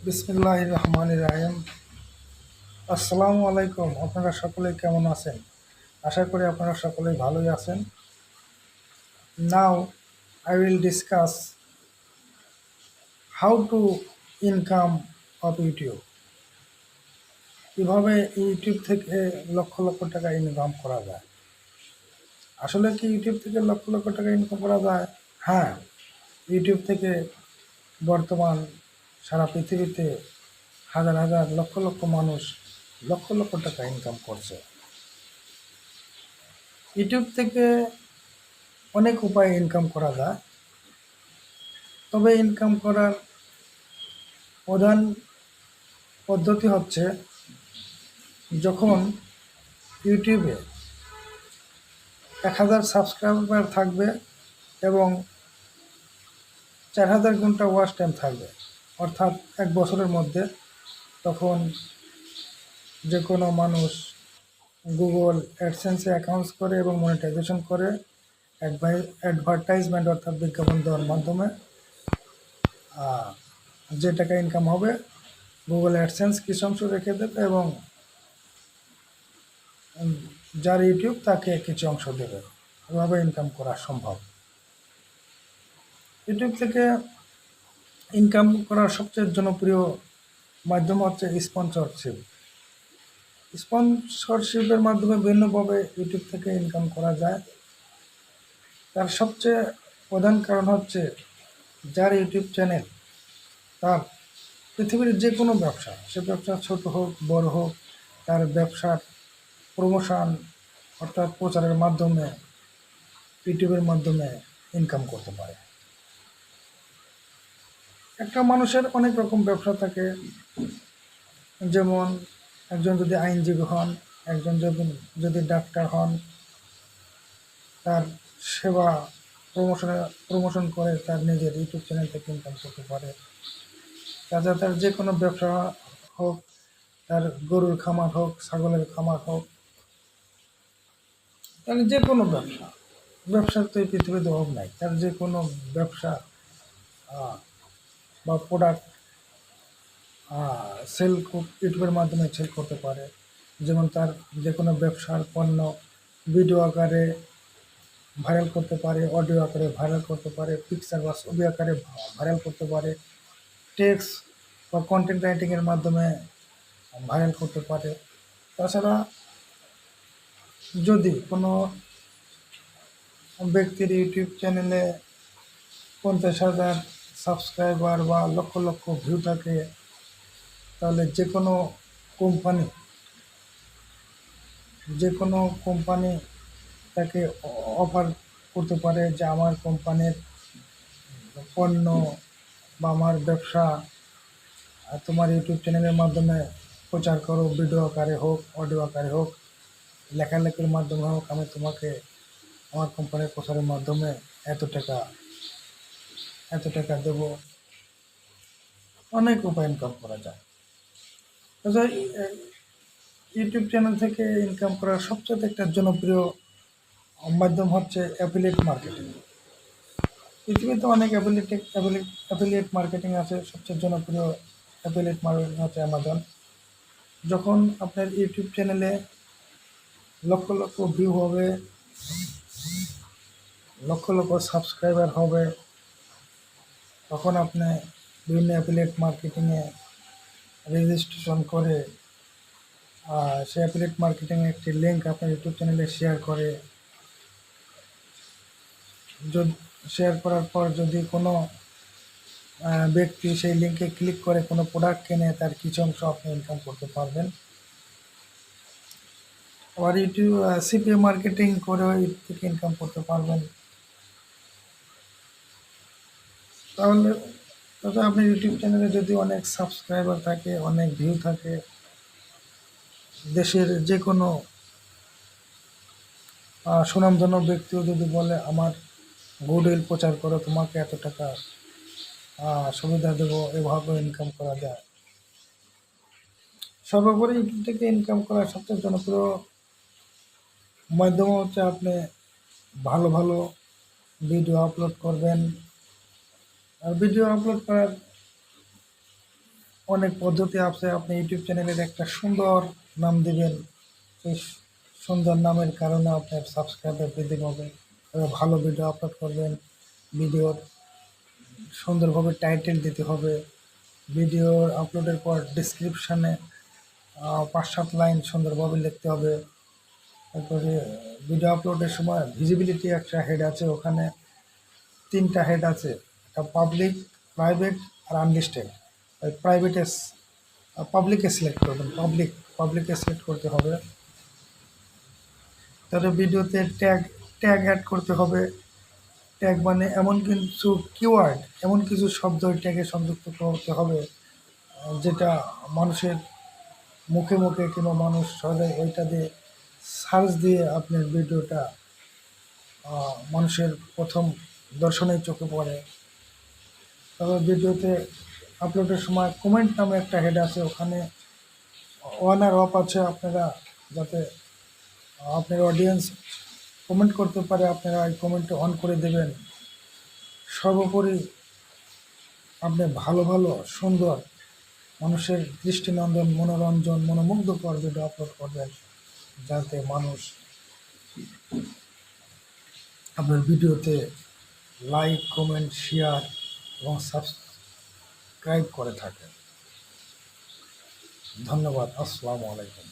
বিসমিল্লাহির রহমানির রহিম। আসসালামু আলাইকুম। আপনারা সকলে কেমন আছেন? আশা করি আপনারা সকলেই ভালোই আছেন। Now I will discuss how to income of YouTube. কীভাবে ইউটিউব থেকে লক্ষ লক্ষ টাকা ইনকাম করা যায়। আসলে কি ইউটিউব থেকে লক্ষ লক্ষ টাকা ইনকাম করা যায়? হ্যাঁ, ইউটিউব থেকে বর্তমান সারা পৃথিবীতে হাজার হাজার লক্ষ লক্ষ মানুষ লক্ষ লক্ষ টাকা ইনকাম করছে। ইউটিউব থেকে অনেক উপায়ে ইনকাম করা যায়, তবে ইনকাম করার প্রধান পদ্ধতি হচ্ছে যখন ইউটিউবে 1000 সাবস্ক্রাইবার থাকবে এবং 4000 ঘন্টা ওয়াচ টাইম থাকবে, অর্থাৎ 1 বছরের মধ্যে, তখন যে কোনো মানুষ গুগল অ্যাডসেন্সে অ্যাকাউন্টস করে এবং মনিটাইজেশন করে অ্যাডভার্টাইজমেন্ট অর্থাৎ বিজ্ঞাপন দেওয়ার মাধ্যমে যে টাকা ইনকাম হবে গুগল অ্যাডসেন্স কিছু অংশ রেখে দেবে এবং যার ইউটিউব তাকে কিছু অংশ দেবে। এভাবে ইনকাম করা সম্ভব। ইউটিউব থেকে ইনকাম করার সবচেয়ে জনপ্রিয় মাধ্যম হচ্ছে স্পন্সরশিপ। স্পন্সরশিপের মাধ্যমে বিভিন্নভাবে ইউটিউব থেকে ইনকাম করা যায়। তার সবচেয়ে প্রধান কারণ হচ্ছে যার ইউটিউব চ্যানেল, তার পৃথিবীর যে কোনো ব্যবসা, সে ব্যবসা ছোট হোক বড় হোক, তার ব্যবসার প্রমোশন অর্থাৎ প্রচারের মাধ্যমে ইউটিউবের মাধ্যমে ইনকাম করতে পারে। একটা মানুষের অনেক রকম ব্যবসা থাকে, যেমন একজন যদি আইনজীবী হন, একজন যদি ডাক্তার হন, তার সেবা প্রমোশন করে তার নিজের ইউটিউব চ্যানেল থেকে ইনকাম করতে পারে। তাছাড়া তার যে কোনো ব্যবসা হোক, তার গরুর খামার হোক, ছাগলের খামার হোক, তাহলে যে কোনো ব্যবসার তো এই পৃথিবীতে অভাব নাই। তার যে কোনো ব্যবসা বা প্রোডাক্ট সেল ইউটিউবের মাধ্যমে সেল করতে পারে। যেমন তার যে কোনো ব্যবসার পণ্য ভিডিও আকারে ভাইরাল করতে পারে, অডিও আকারে ভাইরাল করতে পারে, পিকচার বা ছবি আকারে ভাইরাল করতে পারে, টেক্সট বা কন্টেন্ট রাইটিংয়ের মাধ্যমে ভাইরাল করতে পারে। তাছাড়া যদি কোনো ব্যক্তির ইউটিউব চ্যানেলে 50,000 সাবস্ক্রাইবার বা লক্ষ লক্ষ ভিউ থাকে, তাহলে যে কোনো কোম্পানি তাকে অফার করতে পারে যে আমার কোম্পানির পণ্য বা আমার ব্যবসা তোমার ইউটিউব চ্যানেলের মাধ্যমে প্রচার করো, ভিডিও আকারে হোক, অডিও আকারে হোক, লেখালেখির মাধ্যমে হোক, আমি তোমাকে আমার কোম্পানির প্রচারের মাধ্যমে এত টাকা দেবো। অনেক উপায় ইনকাম করা যায়। ইউটিউব চ্যানেল থেকে ইনকাম করার সবচেয়ে একটা জনপ্রিয় মাধ্যম হচ্ছে অ্যাফিলিয়েট মার্কেটিং। পৃথিবীতে অনেক অ্যাফিলিয়েট মার্কেটিং আছে। সবচেয়ে জনপ্রিয় অ্যাফিলিয়েট মার্কেটিং হচ্ছে অ্যামাজন। যখন আপনার ইউটিউব চ্যানেলে লক্ষ লক্ষ ভিউ হবে, লক্ষ লক্ষ সাবস্ক্রাইবার হবে, তখন আপনি বিভিন্ন অ্যাফিলিয়েট মার্কেটিংয়ে রেজিস্ট্রেশন করে সেই অ্যাফিলিয়েট মার্কেটিংয়ে একটি লিঙ্ক আপনার ইউটিউব চ্যানেলে শেয়ার করার পর যদি কোনো ব্যক্তি সেই লিঙ্কে ক্লিক করে কোনো প্রোডাক্ট কেনে, তার কিছু অংশ আপনি ইনকাম করতে পারবেন। আবার ইউটিউব সিপিএ মার্কেটিং করেও এর থেকে ইনকাম করতে পারবেন। তাহলে আপনার ইউটিউব চ্যানেলে যদি অনেক সাবস্ক্রাইবার থাকে, অনেক ভিউ থাকে, দেশের যে কোনো সুনামধন্য ব্যক্তিও যদি বলে আমার গুডউইল প্রচার করো, তোমাকে এত টাকা সুবিধা দেবো, এভাবে ইনকাম করা যায়। সর্বোপরি ইউটিউব থেকে ইনকাম করার সবচেয়ে জনপ্রিয় মাধ্যম হচ্ছে আপনি ভালো ভালো ভিডিও আপলোড করবেন। আর ভিডিও আপলোড করার অনেক পদ্ধতি আছে। আপনি ইউটিউব চ্যানেলের একটা সুন্দর নাম দিবেন, সেই সুন্দর নামের কারণে আপনার সাবস্ক্রাইবার বৃদ্ধি পাবে। ভালো ভিডিও আপলোড করবেন, ভিডিওর সুন্দরভাবে টাইটেল দিতে হবে, ভিডিও আপলোডের পর ডিসক্রিপশানে 5-7 লাইন সুন্দরভাবে লিখতে হবে। তারপরে ভিডিও আপলোডের সময় ভিজিবিলিটি একটা হেড আছে, ওখানে 3টা হেড আছে, একটা পাবলিক, প্রাইভেট আর আনলিস্টেড। প্রাইভেটে পাবলিকে সিলেক্ট করবেন, পাবলিকে সিলেক্ট করতে হবে। তাহলে ভিডিওতে ট্যাগ ট্যাগ অ্যাড করতে হবে। ট্যাগ মানে এমন কিছু কিওয়ার্ড, এমন কিছু শব্দ ট্যাগে সংযুক্ত করতে হবে যেটা মানুষের মুখে মুখে কিংবা মানুষ সহজে ওইটা দিয়ে সার্চ দিয়ে আপনার ভিডিওটা মানুষের প্রথম দর্শনের চোখে পড়ে। তবে ভিডিওতে আপলোডের সময় কমেন্ট নামে একটা হেড আছে, ওখানে অন আর অফ আছে, আপনারা যাতে আপনার অডিয়েন্স কমেন্ট করতে পারে, আপনারা এই কমেন্টে অন করে দেবেন। সর্বোপরি আপনি ভালো ভালো সুন্দর মানুষের দৃষ্টিনন্দন, মনোরঞ্জন, মনোমুগ্ধকর ভিডিও আপলোড করবেন, যাতে মানুষ আপনার ভিডিওতে লাইক, কমেন্ট, শেয়ার এবং সাবস্ক্রাইব করে থাকে। ধন্যবাদ। আসসালামু আলাইকুম।